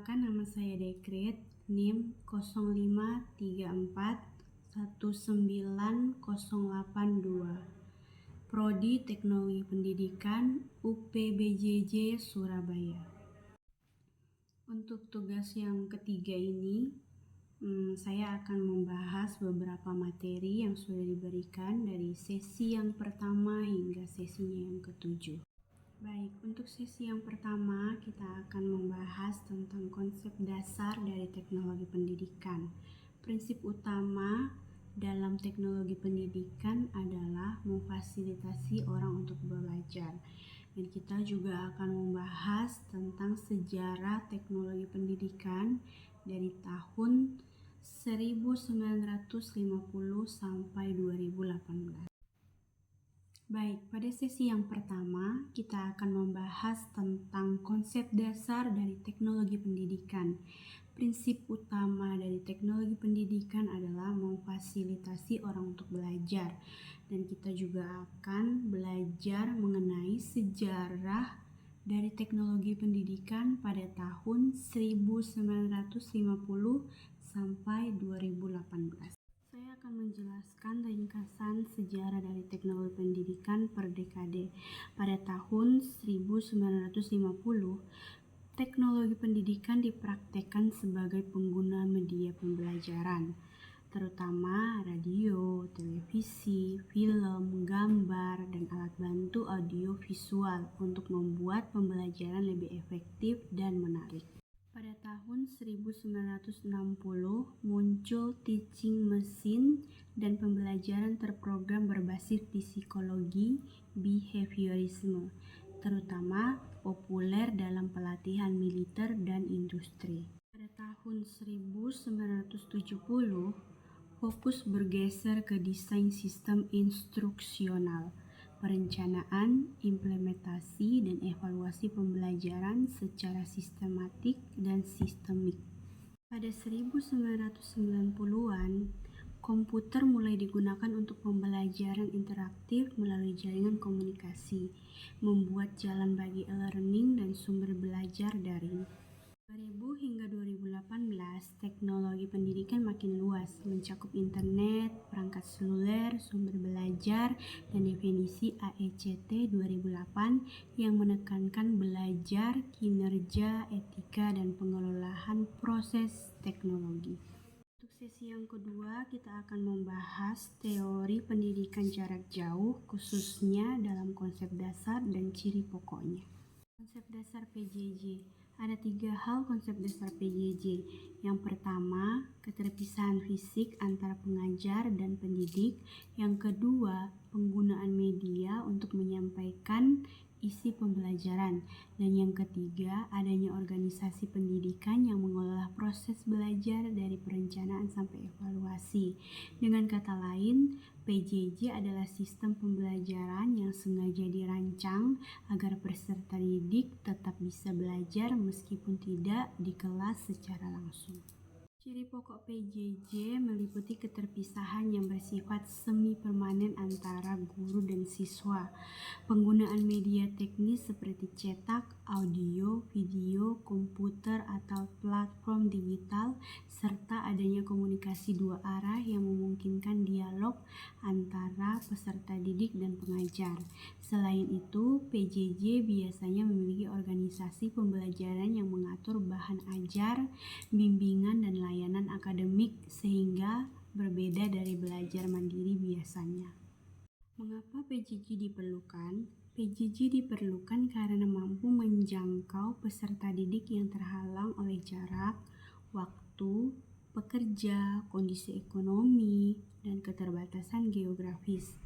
Perkenalkan, nama saya Dekrit, NIM 0534190082, Prodi Teknologi Pendidikan UPBJJ Surabaya. Untuk tugas yang ketiga ini, saya akan membahas beberapa materi yang sudah diberikan dari sesi yang pertama hingga sesinya yang ketujuh. Baik, untuk sesi yang pertama kita akan membahas tentang konsep dasar dari teknologi pendidikan. Prinsip utama dalam teknologi pendidikan adalah memfasilitasi orang untuk belajar. Dan kita juga akan membahas tentang sejarah teknologi pendidikan dari tahun 1950 sampai 2018. Baik, pada sesi yang pertama kita akan membahas tentang konsep dasar dari teknologi pendidikan. Prinsip utama dari teknologi pendidikan adalah memfasilitasi orang untuk belajar. Dan kita juga akan belajar mengenai sejarah dari teknologi pendidikan pada tahun 1950 sampai 2018. Saya akan menjelaskan ringkasan sejarah dari teknologi pendidikan per dekade. Pada tahun 1950, teknologi pendidikan dipraktekkan sebagai pengguna media pembelajaran, terutama radio, televisi, film, gambar, dan alat bantu audio visual untuk membuat pembelajaran lebih efektif dan menarik. Pada tahun 1960 muncul teaching machine dan pembelajaran terprogram berbasis psikologi behaviorisme, terutama populer dalam pelatihan militer dan industri. Pada tahun 1970 fokus bergeser ke desain sistem instruksional, perencanaan, implementasi, dan evaluasi pembelajaran secara sistematik dan sistemik. Pada 1990-an, komputer mulai digunakan untuk pembelajaran interaktif melalui jaringan komunikasi, membuat jalan bagi e-learning dan sumber belajar daring. 2000 hingga 2018, teknologi pendidikan makin luas, mencakup internet, perangkat seluler, sumber belajar, dan definisi AECT 2008 yang menekankan belajar, kinerja, etika, dan pengelolaan proses teknologi. Untuk sesi yang kedua, kita akan membahas teori pendidikan jarak jauh, khususnya dalam konsep dasar dan ciri pokoknya. Konsep dasar PJJ. Ada 3 hal konsep dasar PJJ. Yang pertama, keterpisahan fisik antara pengajar dan pendidik. Yang kedua, penggunaan media untuk menyampaikan isi pembelajaran. Dan yang ketiga, adanya organisasi pendidikan yang mengelola proses belajar dari perencanaan sampai evaluasi. Dengan kata lain, PJJ adalah sistem pembelajaran yang sengaja dirancang agar peserta didik tetap bisa belajar meskipun tidak di kelas secara langsung. Ciri pokok PJJ meliputi keterpisahan yang bersifat semi-permanen antara guru dan siswa, penggunaan media teknis seperti cetak, audio, video, komputer, atau platform digital, serta adanya komunikasi dua arah yang memungkinkan dialog antara peserta didik dan pengajar. Selain itu, PJJ biasanya memiliki organisasi pembelajaran yang mengatur bahan ajar, bimbingan, dan layanan akademik sehingga berbeda dari belajar mandiri biasanya. Mengapa PJJ diperlukan? PJJ diperlukan karena mampu menjangkau peserta didik yang terhalang oleh jarak, waktu, pekerja, kondisi ekonomi, dan keterbatasan geografis.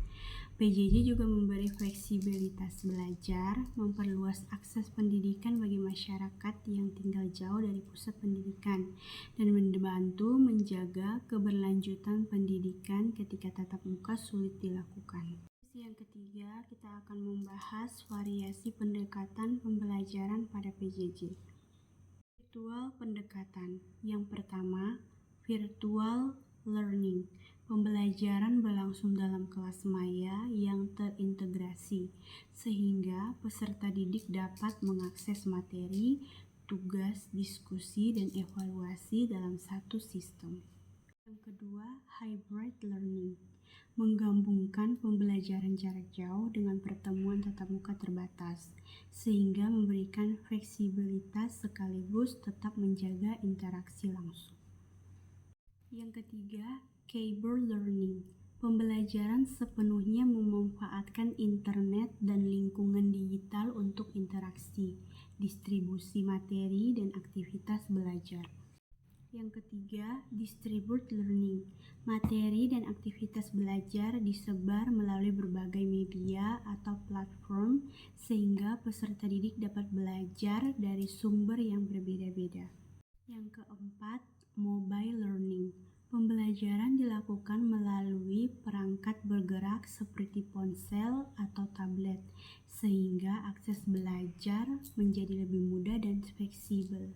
PJJ juga memberi fleksibilitas belajar, memperluas akses pendidikan bagi masyarakat yang tinggal jauh dari pusat pendidikan, dan membantu menjaga keberlanjutan pendidikan ketika tatap muka sulit dilakukan. Yang ketiga, kita akan membahas variasi pendekatan pembelajaran pada PJJ. Virtual pendekatan. Yang pertama, virtual learning. Pembelajaran berlangsung dalam kelas maya yang terintegrasi, sehingga peserta didik dapat mengakses materi, tugas, diskusi, dan evaluasi dalam satu sistem. Yang kedua, hybrid learning. Menggabungkan pembelajaran jarak jauh dengan pertemuan tatap muka terbatas, sehingga memberikan fleksibilitas sekaligus tetap menjaga interaksi langsung. Yang ketiga, hybrid learning. Pembelajaran sepenuhnya memanfaatkan internet dan lingkungan digital untuk interaksi, distribusi materi, dan aktivitas belajar. Yang ketiga, distributed learning. Materi dan aktivitas belajar disebar melalui berbagai media atau platform sehingga peserta didik dapat belajar dari sumber yang berbeda-beda. Yang keempat, mobile learning. Pembelajaran dilakukan melalui perangkat bergerak seperti ponsel atau tablet, sehingga akses belajar menjadi lebih mudah dan fleksibel.